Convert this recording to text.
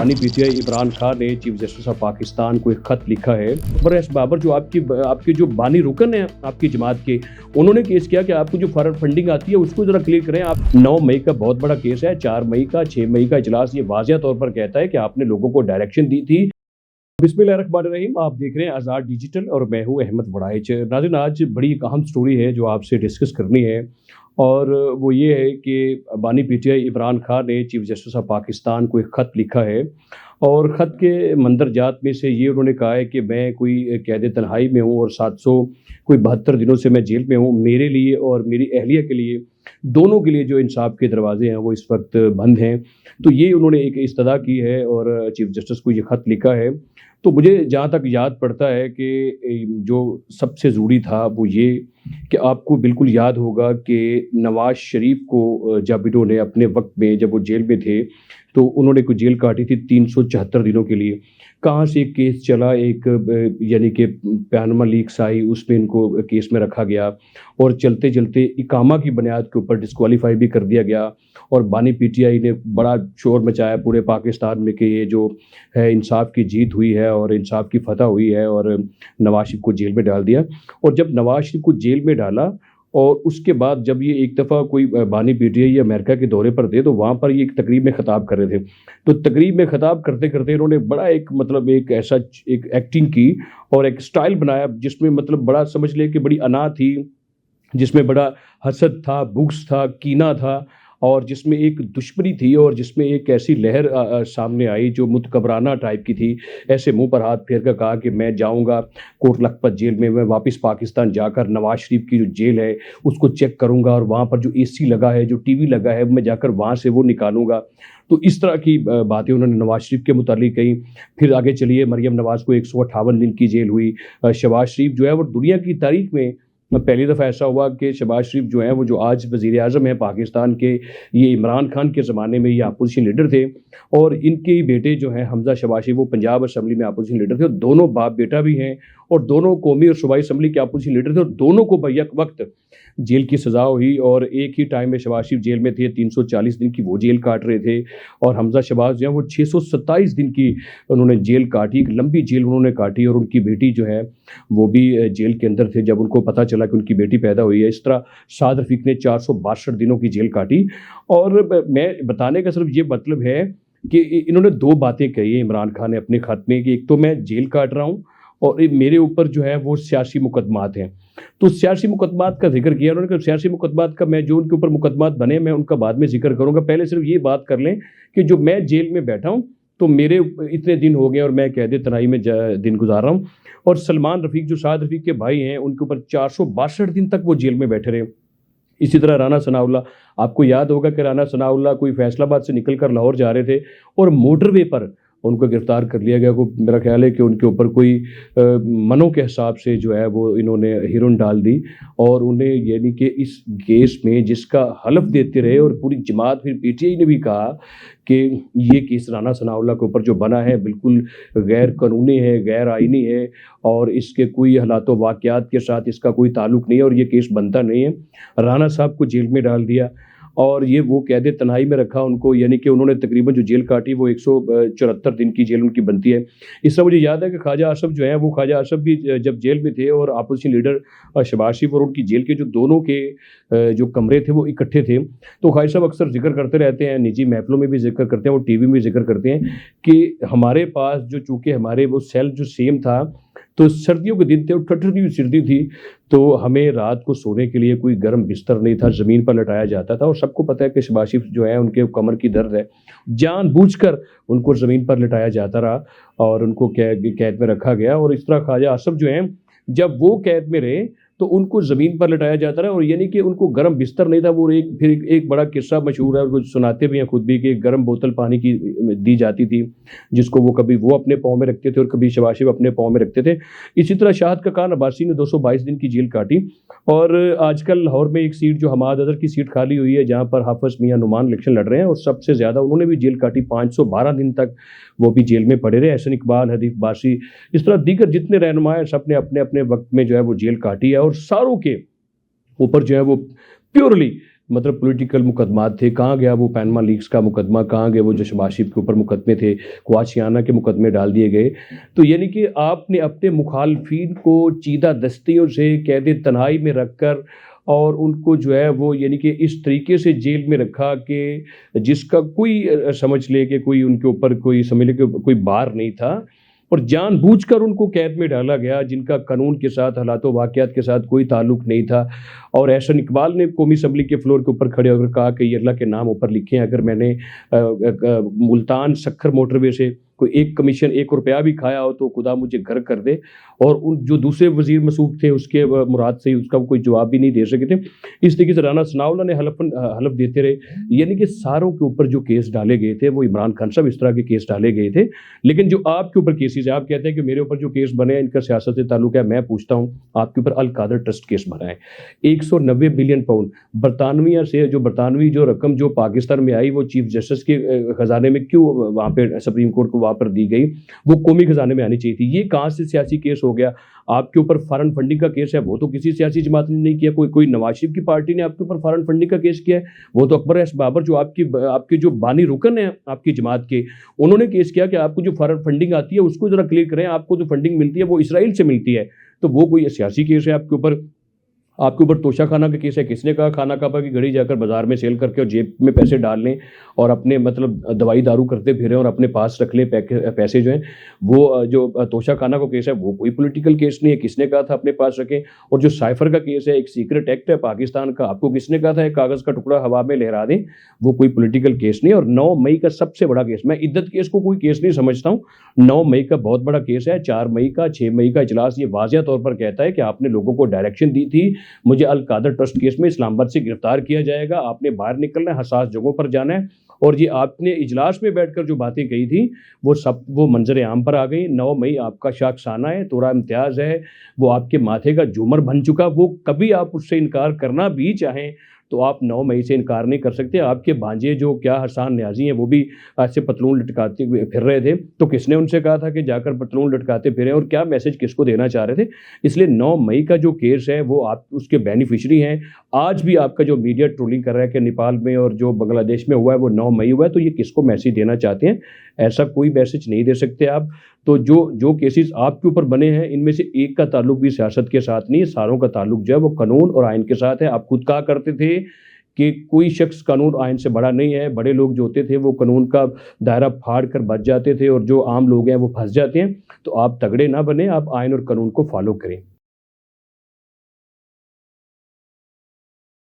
बानी पीटीआई इमरान खान ने chief justice of Pakistan को एक खत लिखा है। बरएस बाबर जो आपके जो बानी रुकन है आपकी जमात के, उन्होंने केस किया कि आपको जो फंडिंग आती है उसको जरा क्लियर करें। आप 9 मई का बहुत बड़ा केस है, 4 मई का 6 मई का इजलास ये वाज़िया तौर पर कहता है कि आपने लोगों को डायरेक्शन दी थी। बिस्मिल्लाहिर्रहमानिर्रहीम, आप देख रहे हैं आज़ाद डिजिटल और मैं हूँ अहमद वड़ाइच। नाज़रीन, आज बड़ी एक अहम स्टोरी है जो आपसे डिस्कस करनी है और वो ये है कि बानी पीटीआई इमरान खान ने चीफ जस्टिस ऑफ पाकिस्तान को एक ख़त लिखा है और ख़त के मंदरजात में से ये उन्होंने कहा है कि मैं कोई कैद तन्हाई में हूँ और 772 दिनों से मैं जेल में हूँ। मेरे लिए और मेरी अहलिया के लिए, दोनों के लिए जो इंसाफ के दरवाजे हैं वो इस वक्त बंद हैं। तो ये उन्होंने एक इस्तदा की है और चीफ जस्टिस को ये ख़त लिखा है। तो मुझे जहाँ तक याद पड़ता है कि जो सबसे ज़रूरी था वो ये कि आपको बिल्कुल याद होगा कि नवाज़ शरीफ को जब इन्होंने अपने वक्त में, जब वो जेल में थे, तो उन्होंने कोई जेल काटी थी 374 दिनों के लिए। कहाँ से एक केस चला, एक यानी कि पैनमा लीक्स आई, उसमें इनको केस में रखा गया और चलते चलते इकामा की बुनियाद के ऊपर डिस्क्वालीफाई भी कर दिया गया। और बानी पीटीआई ने बड़ा शोर मचाया पूरे पाकिस्तान में कि ये जो है इंसाफ की जीत हुई है और इंसाफ की फतह हुई है, और नवाज शरीफ को जेल में डाल दिया। और जब नवाज शरीफ को जेल में डाला और उसके बाद जब ये एक दफ़ा कोई बानी पीटीआई या अमेरिका के दौरे पर थे, तो वहाँ पर ये एक तकरीब में ख़िताब कर रहे थे। तो तकरीब में ख़िताब करते करते इन्होंने बड़ा एक ऐसा एक एक्टिंग की और एक स्टाइल बनाया जिसमें बड़ा समझ ले कि बड़ी अना थी, जिसमें बड़ा हसद था, बुग़्ज़ था, कीना था, और जिसमें एक दुश्मनी थी और जिसमें एक ऐसी लहर सामने आई जो मुतकबराना टाइप की थी। ऐसे मुंह पर हाथ फेर कर कहा कि मैं जाऊंगा कोट लखपत जेल में, मैं वापस पाकिस्तान जाकर नवाज शरीफ की जो जेल है उसको चेक करूंगा और वहाँ पर जो एसी लगा है, जो टीवी लगा है, मैं जाकर वहाँ से वो निकालूंगा। तो इस तरह की बातें उन्होंने नवाज शरीफ के मुतालिक कही। फिर आगे चलिए, मरियम नवाज़ को 158 दिन की जेल हुई। शहबाज शरीफ जो है वो दुनिया की तारीख में पहली दफ़ा ऐसा हुआ कि शहबाज शरीफ जो हैं वो जो आज वज़ीर आज़म हैं पाकिस्तान के, ये इमरान खान के ज़माने में ये अपोजिशन लीडर थे और इनके ही बेटे जो हैं हमजा शहबाज शरीफ, वो पंजाब असम्बली में अपोजिशन लीडर थे और दोनों बाप बेटा भी हैं और दोनों कौमी और सूबाई असम्बली के अपोजिशन लीडर थे और दोनों को बैक वक्त जेल की सज़ा हुई। और एक ही टाइम में शहबाज शरीफ जेल में थे, 340 दिन की वो जेल काट रहे थे और हमजा शहबाज जो है वो 627 दिन की उन्होंने जेल काटी। एक लंबी जेल उन्होंने काटी और उनकी बेटी जो है वो भी जेल के अंदर थे जब उनको पता चला कि उनकी बेटी पैदा हुई है। इस तरह साद रफ़ीक ने 462 दिनों की जेल काटी। और मैं बताने का सिर्फ ये मतलब है कि इन्होंने 2 बातें कही है इमरान खान ने अपने खत में कि एक तो मैं जेल काट रहा हूँ और मेरे ऊपर जो है वो सियासी मुकदमात हैं। तो सियासी मुकदमात का जिक्र किया उन्होंने कि सियासी मुकदमात का मैं जो उनके ऊपर मुकदमात बने मैं उनका बाद में जिक्र करूँगा। पहले सिर्फ ये बात कर लें कि जो मैं जेल में बैठा हूँ तो मेरे इतने दिन हो गए और मैं कैद तनाई में दिन गुजार रहा हूँ। और सलमान रफ़ीक जो साद रफ़ीक के भाई हैं उनके ऊपर 462 दिन तक वो जेल में बैठे रहे। इसी तरह राना सनाउल्लाह, आपको याद होगा कि राना सनाउल्लाह कोई फैसलाबाद से निकल कर लाहौर जा रहे थे और मोटरवे पर उनको गिरफ्तार कर लिया गया। को मेरा ख्याल है कि उनके ऊपर कोई मनों के हिसाब से जो है वो इन्होंने हेरोइन डाल दी और उन्हें यानी कि इस केस में जिसका हलफ देते रहे और पूरी जमात, फिर पीटीआई ने भी कहा कि ये केस राना सनाउल्लाह के ऊपर जो बना है बिल्कुल गैर कानूनी है, गैर आइनी है और इसके कोई हालातों वाक़यात के साथ इसका कोई ताल्लुक़ नहीं है और ये केस बनता नहीं है। राना साहब को जेल में डाल दिया और ये वो कैद तन्हाई में रखा उनको, यानी कि उन्होंने तकरीबन जो जेल काटी वो 174 दिन की जेल उनकी बनती है। इस तरह मुझे याद है कि ख्वाजा आसफ जो है वो ख्वाजा आसफ भी जब जेल में थे और अपोजिशन लीडर शहबाज शरीफ और उनकी जेल के जो दोनों के जो कमरे थे वो इकट्ठे थे। तो ख्वाजा साहब अक्सर जिक्र करते रहते हैं, निजी महफिलों में भी जिक्र करते हैं, वो टीवी में भी जिक्र करते हैं कि हमारे पास जो चूँकि हमारे वो सेल जो सेम था, तो सर्दियों के दिन थे और ठंडी हुई सर्दी थी, तो हमें रात को सोने के लिए कोई गर्म बिस्तर नहीं था, ज़मीन पर लटाया जाता था। और सबको पता है कि शहबाज शरीफ जो है उनके कमर की दर्द है, जानबूझकर उनको ज़मीन पर लटाया जाता रहा और उनको कैद में रखा गया। और इस तरह ख्वाजा आसफ जो हैं जब वो कैद में रहे तो उनको ज़मीन पर लटाया जाता रहा और यानी कि उनको गर्म बिस्तर नहीं था। वो फिर एक बड़ा किस्सा मशहूर है, कुछ सुनाते भी हैं खुद भी, कि गर्म बोतल पानी की दी जाती थी जिसको वो कभी वो अपने पाँव में रखते थे और कभी शहबाज शरीफ अपने पाँव में रखते थे। इसी तरह शाहद खान अब्बासी ने 222 दिन की जेल काटी। और आजकल लाहौर में एक सीट जो हमाद अदर की सीट खाली हुई है जहाँ पर हाफिज़ मियां नुमान इलेक्शन लड़ रहे हैं और सबसे ज़्यादा उन्होंने भी जेल काटी, 512 दिन तक वो भी जेल में पड़े रहे। एहसन इकबाल, हदीफ बासी, इस तरह दीगर जितने रहनुमा हैं सब ने अपने अपने वक्त में जो है वो जेल काटी है और सारों के ऊपर जो है वो प्योरली मतलब पॉलिटिकल मुकदमात थे, कहाँ गया वो पैनमा लीक्स का मुकदमा, कहाँ गए वो जो शहबाज शरीफ के ऊपर मुकदमे थे, क्वाशियाना के मुकदमे डाल दिए गए। तो यानी कि आपने अपने मुखालफिन को चीदा दस्तियों से कैद तन्हाई में रख कर और उनको जो है वो यानी कि इस तरीके से जेल में रखा कि जिसका कोई समझ ले कि कोई उनके ऊपर कोई समझ ले कि कोई बार नहीं था, और जानबूझकर उनको कैद में डाला गया जिनका कानून के साथ हालात वाक़यात के साथ कोई ताल्लुक नहीं था। और एहसन इकबाल ने कौमी असम्बली के फ्लोर के ऊपर खड़े होकर कहा कि ये अल्लाह के नाम ऊपर लिखे हैं, अगर मैंने मुल्तान सक्खर मोटरवे से कोई एक कमीशन एक रुपया भी खाया हो तो खुदा मुझे घर कर दे। और उन जो दूसरे वजीर मसूख थे उसके मुराद से उसका कोई जवाब भी नहीं दे सके थे। इस तरीके से राना सनाउल्लाह ने हलफ देते रहे। यानी कि सारों के ऊपर जो केस डाले गए थे वो इमरान खान साहब इस तरह के केस डाले गए थे। लेकिन जो आपके ऊपर केसेस है, आप कहते हैं कि मेरे ऊपर जो केस बने हैं इनका सियासत से ताल्लुक है, मैं पूछता हूँ आपके ऊपर अल कादर ट्रस्ट केस बना है। 190 बिलियन पाउंड बरतानविया से जो बरतानवी जो रकम जो पाकिस्तान में आई वो चीफ जस्टिस के खजाने में क्यों वहाँ पे सुप्रीम कोर्ट को वहाँ पर दी गई, वो कौमी खजाने में आनी चाहिए थी। ये कहाँ से सियासी केस हो गया। आपके ऊपर फॉरेन फंडिंग का केस है, वो तो किसी सियासी जमात ने नहीं किया, कोई नवाज शरीफ की पार्टी ने आपके ऊपर फॉरेन फंडिंग का केस किया है। वो तो अकबर एस बाबर जो आपके जो बानी रुकन है आपकी जमात के, उन्होंने केस किया कि आपको जो फॉरेन फंडिंग आती है उसको जरा क्लियर करें, आपको जो फंडिंग मिलती है वो इसराइल से मिलती है। तो वो कोई सियासी केस है आपके ऊपर। आपके ऊपर तोशा खाना का केस है, किसने कहा खाना काबा की घड़ी जाकर बाजार में सेल करके और जेब में पैसे डाल लें और अपने मतलब दवाई दारू करते फिरें और अपने पास रख लें पैसे जो हैं। वो जो तोशा खाना का केस है वो कोई पॉलिटिकल केस नहीं है, किसने कहा था अपने पास रखें। और जो साइफर का केस है, एक सीक्रेट एक्ट है पाकिस्तान का, आपको किसने कहा था एक कागज़ का टुकड़ा हवा में लहरा दें, वो कोई पॉलिटिकल केस नहीं। और 9 मई का सबसे बड़ा केस, मैं इद्दत केस को कोई केस नहीं समझता हूँ, 9 मई का बहुत बड़ा केस है। 4 मई का 6 मई का इजलास ये वाज़िया तौर पर कहता है कि आपने लोगों को डायरेक्शन दी थी, मुझे अल कादर ट्रस्ट केस में इस्लामाबाद से गिरफ्तार किया जाएगा, आपने बाहर निकलना है, हसास जगहों पर जाना है। और ये आपने इजलास में बैठकर जो बातें कही थी वो मंजर आम पर आ गई। 9 मई आपका शाखसाना है, तोरा इम्तियाज़ है, वो आपके माथे का झूमर बन चुका। वो कभी आप उससे इनकार करना भी चाहें तो आप 9 मई से इनकार नहीं कर सकते। आपके भांजे जो क्या हसन न्याजी हैं वो भी आज से पतलून लटकाते फिर रहे थे, तो किसने उनसे कहा था कि जाकर पतलून लटकाते फिरें, और क्या मैसेज किसको देना चाह रहे थे। इसलिए 9 मई का जो केस है वो आप उसके बेनिफिशरी हैं। आज भी आपका जो मीडिया ट्रोलिंग कर रहा है कि नेपाल में और जो बांग्लादेश में हुआ है वो 9 मई हुआ है, तो ये किसको मैसेज देना चाहते हैं, ऐसा कोई मैसेज नहीं दे सकते आप। तो जो केसेस आपके ऊपर बने हैं इनमें से एक का ताल्लुक भी सियासत के साथ नहीं है, सारों का ताल्लुक जो है वो कानून और आइन के साथ है। आप खुद कहा करते थे कि कोई शख्स कानून आइन से बड़ा नहीं है, बड़े लोग जो होते थे वो कानून का दायरा फाड़ कर बच जाते थे और जो आम लोग हैं वो फंस जाते हैं। तो आप तगड़े ना बने, आप आइन और कानून को फॉलो करें।